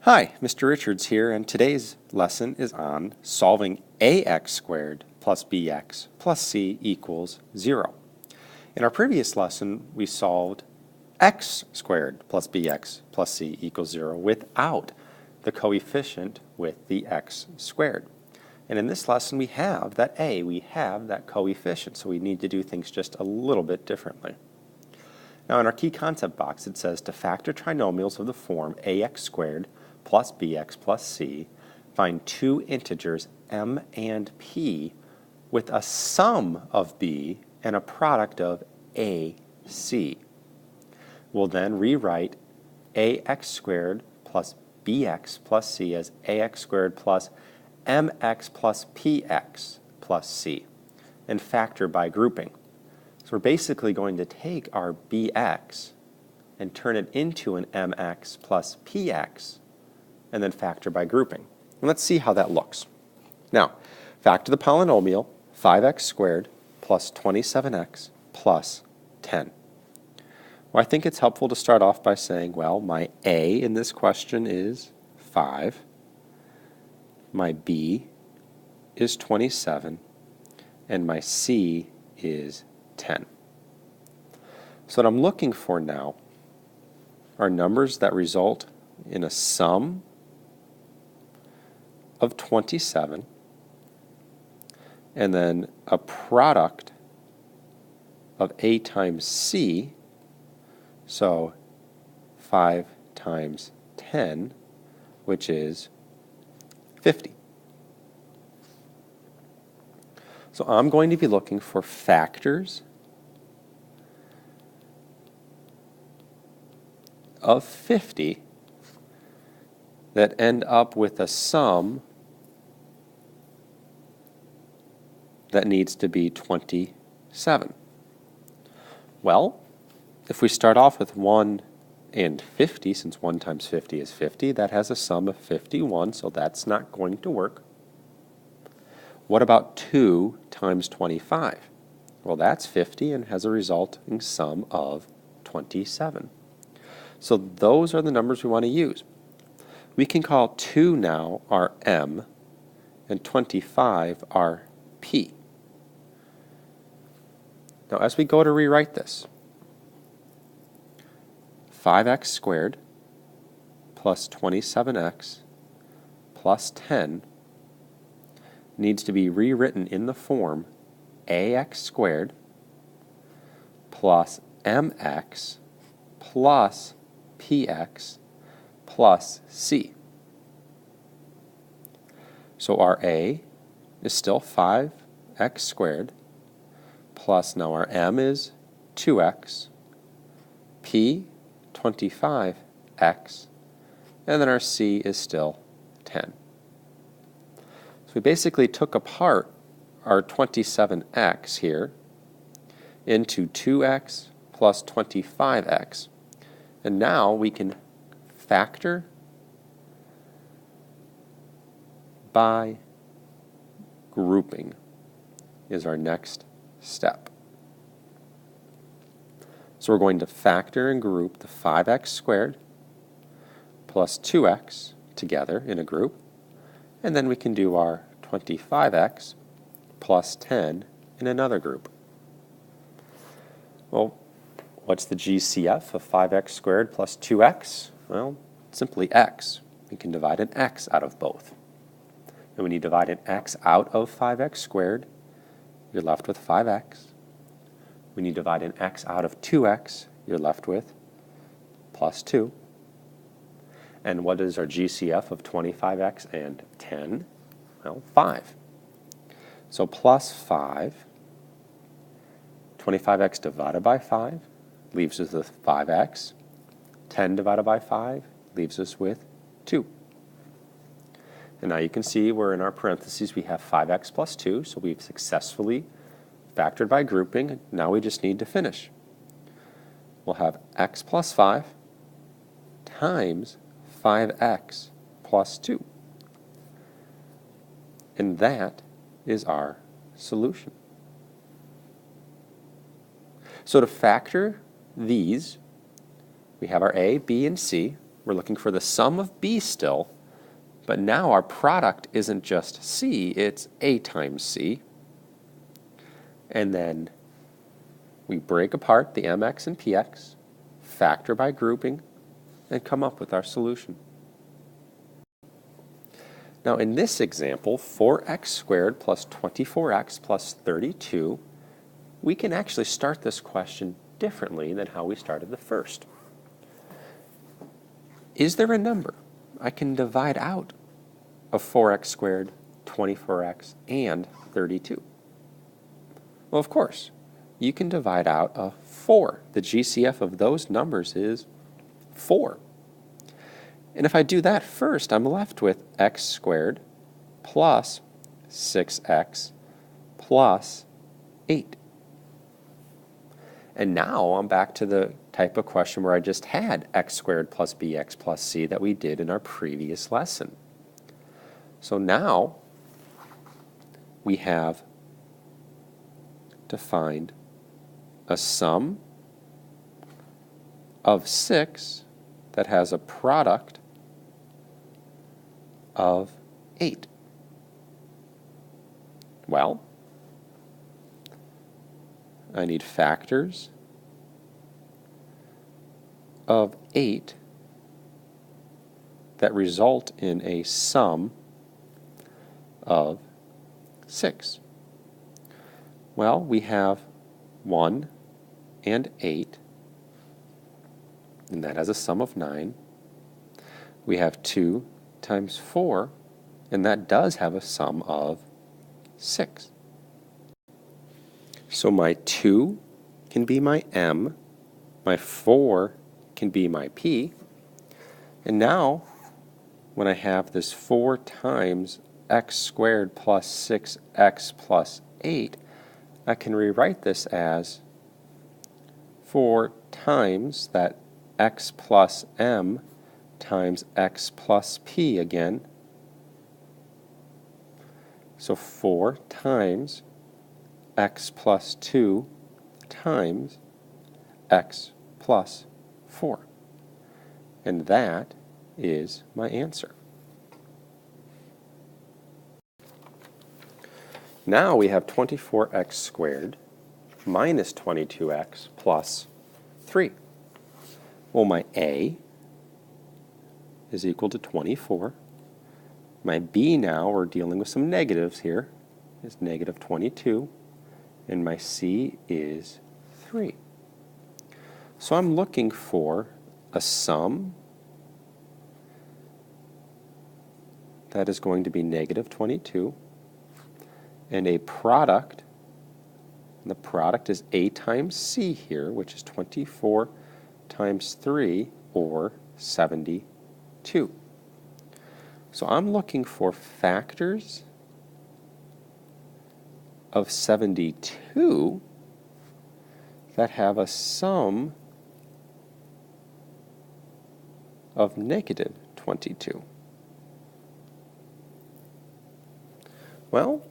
Hi, Mr. Richards here, and today's lesson is on solving ax squared plus bx plus c equals 0. In our previous lesson, we solved x squared plus bx plus c equals 0 without the coefficient with the x squared. And in this lesson, we have that we have that coefficient, so we need to do things just a little bit differently. Now, in our key concept box, it says to factor trinomials of the form ax squared plus bx plus c, find two integers m and p with a sum of b and a product of ac. We'll then rewrite ax squared plus bx plus c as ax squared plus mx plus px plus c and factor by grouping. So we're basically going to take our bx and turn it into an mx plus px and then factor by grouping. And let's see how that looks. Now, factor the polynomial 5x squared plus 27x plus 10. Well, I think it's helpful to start off by saying, well, my a in this question is 5, my b is 27, and my c is 10. So what I'm looking for now are numbers that result in a sum of 27 and then a product of a times c, so 5 times 10, which is 50. So I'm going to be looking for factors of 50 that end up with a sum that needs to be 27. Well, if we start off with 1 and 50, since 1 times 50 is 50, that has a sum of 51, so that's not going to work. What about 2 times 25? Well, that's 50 and has a resulting sum of 27. So those are the numbers we want to use. We can call 2 now our m and 25 our p. Now as we go to rewrite this, 5x squared plus 27x plus 10 needs to be rewritten in the form ax squared plus mx plus px plus c. So our a is still 5x squared plus now our m is 2x, p 25x, and then our c is still 10. So we basically took apart our 27x here into 2x plus 25x, and now we can factor by grouping is our next step. So we're going to factor and group the 5x squared plus 2x together in a group, and then we can do our 25x plus 10 in another group. Well, what's the GCF of 5x squared plus 2x? Well, simply x. We can divide an x out of both. And when you divide an x out of 5x squared, you're left with 5x. When you divide an x out of 2x, you're left with plus 2. And what is our GCF of 25x and 10? Well, 5. So plus 5, 25x divided by 5 leaves us with 5x. 10 divided by 5 leaves us with 2. And now you can see where in our parentheses we have 5x plus 2, so we've successfully factored by grouping. Now we just need to finish. We'll have x plus 5 times 5x plus 2. And that is our solution. So to factor these, we have our a, b, and c. We're looking for the sum of b still, but now our product isn't just c, it's a times c. And then we break apart the mx and px, factor by grouping, and come up with our solution. Now in this example, 4x squared plus 24x plus 32, we can actually start this question differently than how we started the first. Is there a number I can divide out of 4x squared, 24x, and 32? Well, of course, you can divide out a 4. The GCF of those numbers is 4. And if I do that first, I'm left with x squared plus 6x plus 8. And now I'm back to the type of question where I just had x squared plus bx plus c that we did in our previous lesson. So now we have to find a sum of 6 that has a product of 8. Well, I need factors of 8 that result in a sum of 6. Well, we have 1 and 8, and that has a sum of 9. We have 2 times 4, and that does have a sum of 6. So my 2 can be my m, my 4 can be my p, and now when I have this 4 times x squared plus 6x plus 8, I can rewrite this as 4 times that x plus m times x plus p again. So 4 times x plus 2 times x plus 4. And that is my answer. Now we have 24x squared minus 22x plus 3. Well, my a is equal to 24. My b now, we're dealing with some negatives here, is negative 22. And my c is 3. So I'm looking for a sum that is going to be negative 22 and a product. And the product is a times c here, which is 24 times 3, or 72. So I'm looking for factors of 72 that have a sum of negative 22. Well,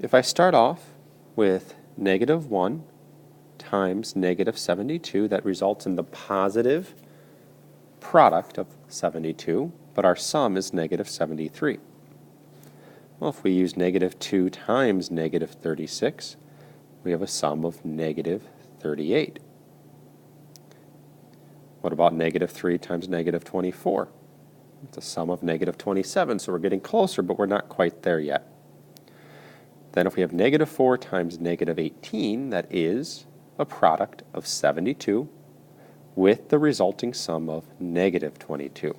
if I start off with negative 1 times negative 72, that results in the positive product of 72, but our sum is negative 73. Well, if we use negative 2 times negative 36, we have a sum of negative 38. What about negative 3 times negative 24? It's a sum of negative 27, so we're getting closer, but we're not quite there yet. Then if we have negative 4 times negative 18, that is a product of 72 with the resulting sum of negative 22.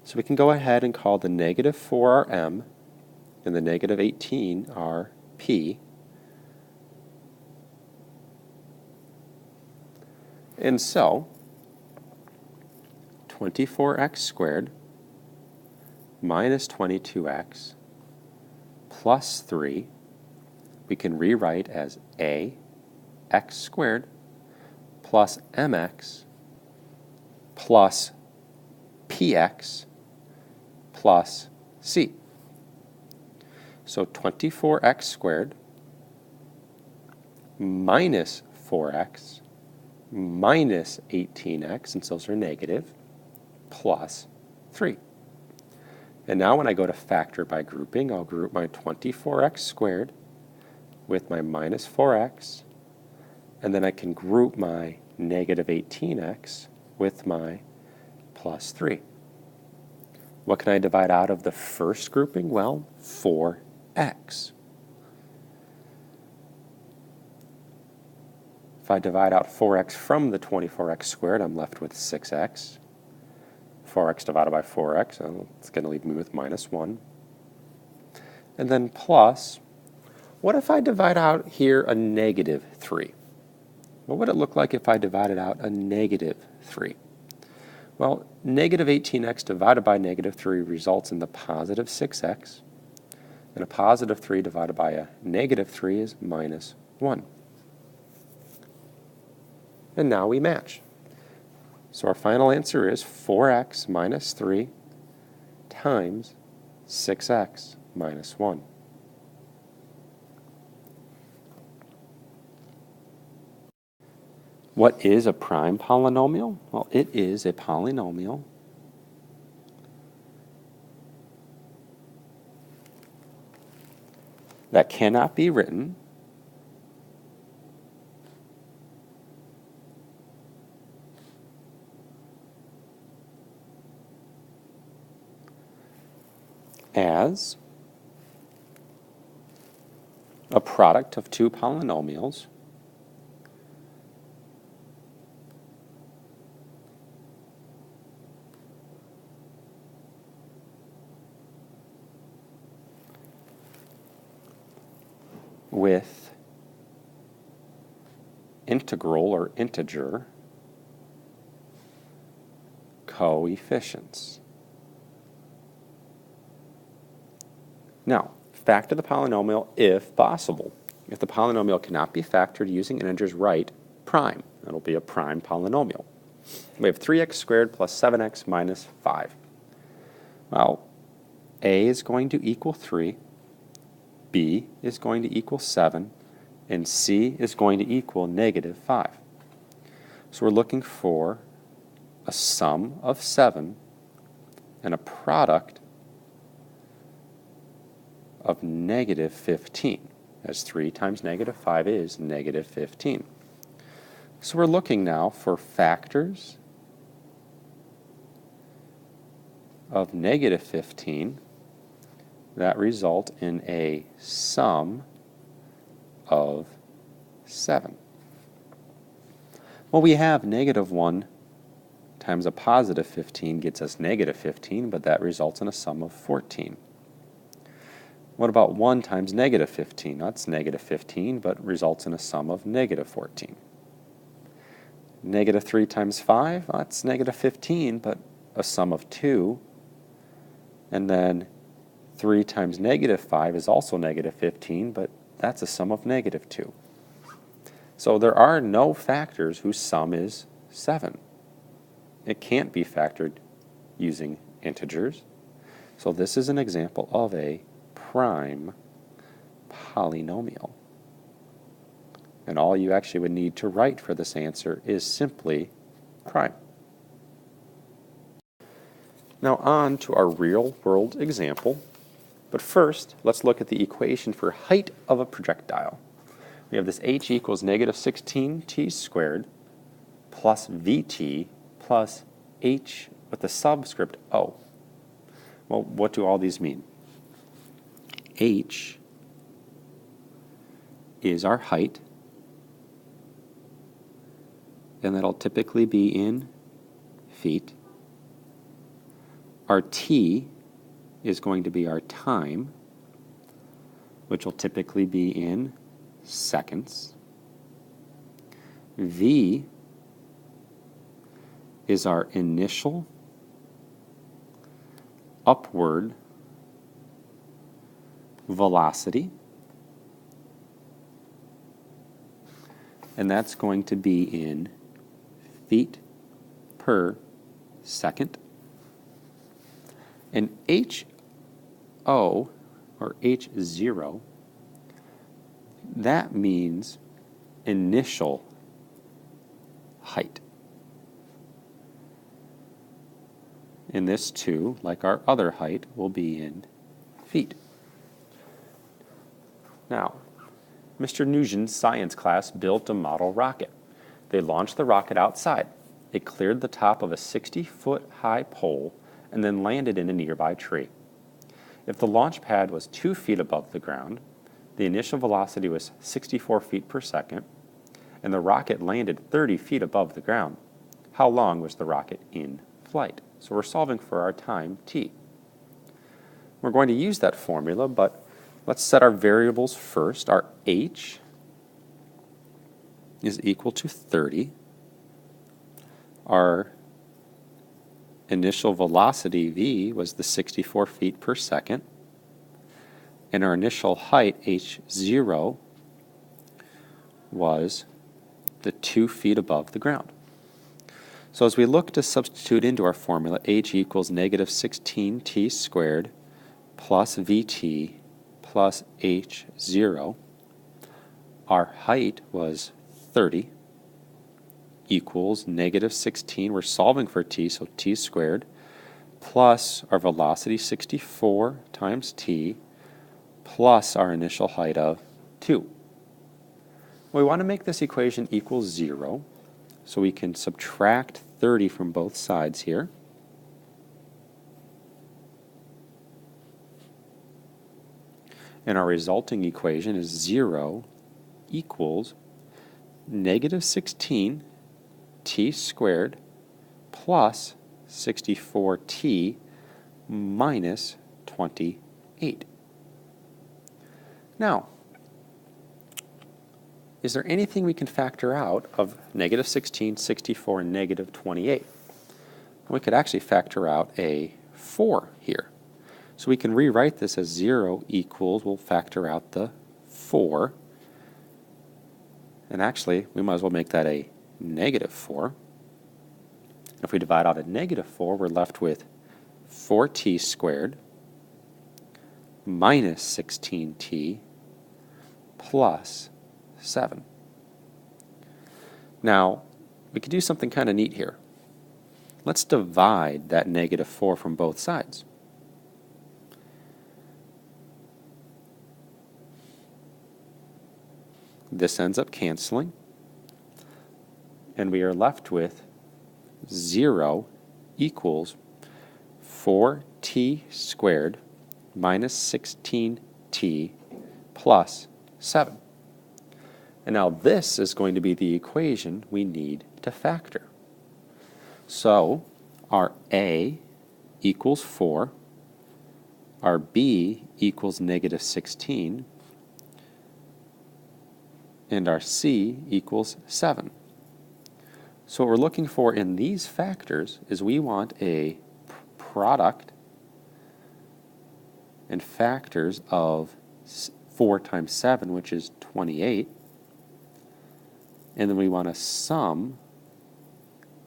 So we can go ahead and call the negative 4 our m and the negative 18 our p. And so 24x squared minus 22x plus 3 we can rewrite as a x squared plus mx plus px plus c. So 24x squared minus 4x minus 18x, since those are negative, plus 3. And now when I go to factor by grouping, I'll group my 24x squared with my minus 4x, and then I can group my negative 18x with my plus 3. What can I divide out of the first grouping? Well, 4x. If I divide out 4x from the 24x squared, I'm left with 6x. 4x divided by 4x, it's going to leave me with minus 1. And then plus, what if I divide out here a negative 3? What would it look like if I divided out a negative 3? Well, negative 18x divided by negative 3 results in the positive 6x, and a positive 3 divided by a negative 3 is minus 1. And now we match. So our final answer is 4x minus 3 times 6x minus 1. What is a prime polynomial? Well, it is a polynomial that cannot be written as a product of two polynomials with integral or integer coefficients. Now, factor the polynomial if possible. If the polynomial cannot be factored using integers, write prime. That'll be a prime polynomial. We have 3x squared plus 7x minus 5. Well, a is going to equal 3, b is going to equal 7, and c is going to equal negative 5. So we're looking for a sum of 7 and a product of negative 15, as 3 times negative 5 is negative 15. So we're looking now for factors of negative 15 that result in a sum of 7. Well, we have negative 1 times a positive 15 gets us negative 15, but that results in a sum of 14. What about 1 times negative 15? That's negative 15, but results in a sum of negative 14. Negative 3 times 5, that's negative 15, but a sum of 2. And then 3 times negative 5 is also negative 15, but that's a sum of negative 2. So there are no factors whose sum is 7. It can't be factored using integers. So this is an example of a prime polynomial. And all you actually would need to write for this answer is simply prime. Now on to our real-world example. But first, let's look at the equation for height of a projectile. We have this h equals negative 16t squared plus vt plus h with the subscript o. Well, what do all these mean? H is our height, and that'll typically be in feet. Our t is going to be our time, which will typically be in seconds. V is our initial upward velocity, and that's going to be in feet per second. And HO, or H0, that means initial height. and this too, like our other height, will be in feet. Now, Mr. Nugent's science class built a model rocket. They launched the rocket outside. It cleared the top of a 60-foot high pole and then landed in a nearby tree. If the launch pad was 2 feet above the ground, the initial velocity was 64 feet per second, and the rocket landed 30 feet above the ground. How long was the rocket in flight? So we're solving for our time t. We're going to use that formula, but let's set our variables first. Our h is equal to 30. Our initial velocity v was the 64 feet per second. And our initial height, h0, was the 2 feet above the ground. So as we look to substitute into our formula, h equals negative 16t squared plus vt plus h0. Our height was 30 equals negative 16. We're solving for t, so t squared, plus our velocity 64 times t, plus our initial height of 2. We want to make this equation equal 0, so we can subtract 30 from both sides here. And our resulting equation is 0 equals negative 16 t squared plus 64t minus 28. Now, is there anything we can factor out of negative 16, 64, and negative 28? We could actually factor out a 4 here. So we can rewrite this as 0 equals, we'll factor out the 4. And actually, we might as well make that a negative 4. If we divide out a negative 4, we're left with 4t squared minus 16t plus 7. Now, we could do something kind of neat here. Let's divide that negative 4 from both sides. This ends up canceling, and we are left with 0 equals 4t squared minus 16t plus 7. And now this is going to be the equation we need to factor. So our a equals 4, our b equals negative 16, and our c equals 7. So what we're looking for in these factors is we want a product and factors of 4 times 7, which is 28, and then we want a sum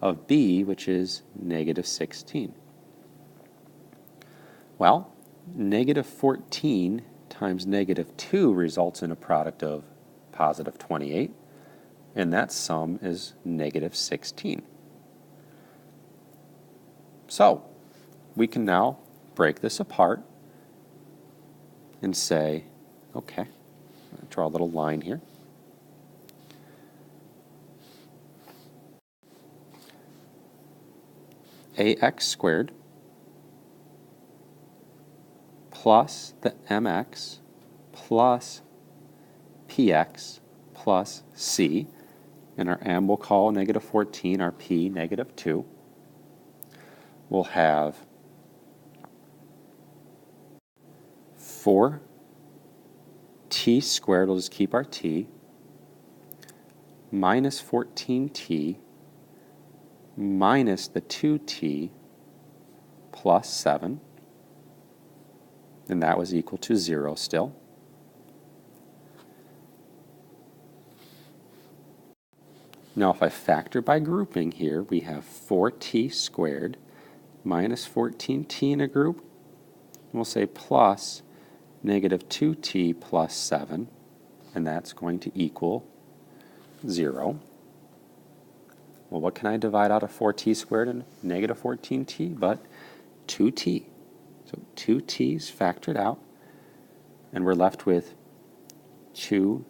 of b, which is negative 16. Well, negative 14 times negative 2 results in a product of positive 28, and that sum is negative 16. So, we can now break this apart and say, okay, draw a little line here. Ax squared plus the mx plus px plus c, and our m we'll call negative 14, our p negative 2. We'll have 4t squared, we'll just keep our t, minus 14t minus the 2t plus 7, and that was equal to 0 still. Now if I factor by grouping here, we have 4t squared minus 14t in a group, and we'll say plus negative 2t plus 7, and that's going to equal 0. Well, what can I divide out of 4t squared and negative 14t? But 2t. So 2t is factored out, and we're left with 2t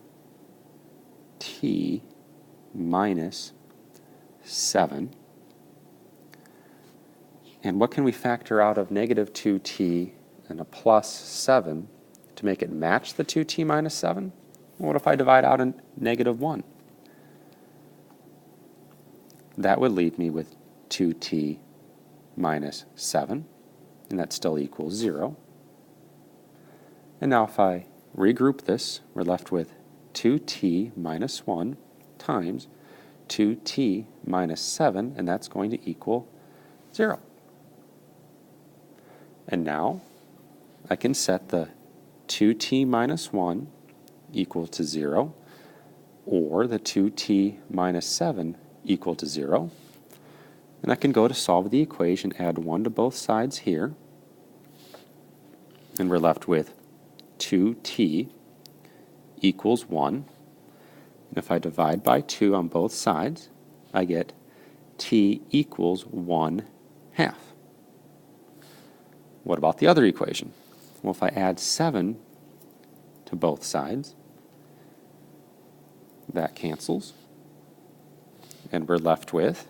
minus 7. And what can we factor out of negative 2t and a plus 7 to make it match the 2t minus 7? What if I divide out a negative 1? That would leave me with 2t minus 7, and that still equals 0. And now if I regroup this, we're left with 2t minus 1 times 2t minus 7, and that's going to equal 0. And now I can set the 2t minus 1 equal to 0, or the 2t minus 7 equal to 0. And I can go to solve the equation, add 1 to both sides here, and we're left with 2t equals 1. And if I divide by 2 on both sides, I get t equals 1/2. What about the other equation? Well, if I add 7 to both sides, that cancels, and we're left with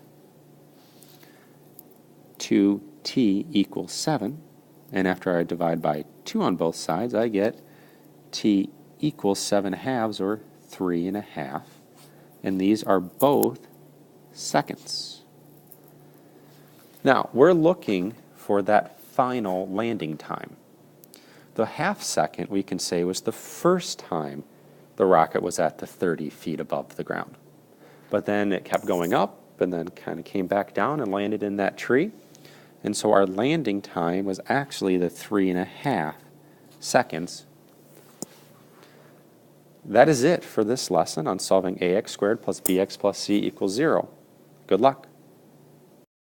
2t equals 7, and after I divide by 2 on both sides, I get t equals 7/2, or 3.5, and these are both seconds. Now, we're looking for that final landing time. The ½ second, we can say, was the first time the rocket was at the 30 feet above the ground. But then it kept going up, and then kind of came back down and landed in that tree. And so our landing time was actually the 3.5 seconds. That is it for this lesson on solving ax squared plus bx plus c equals 0. Good luck.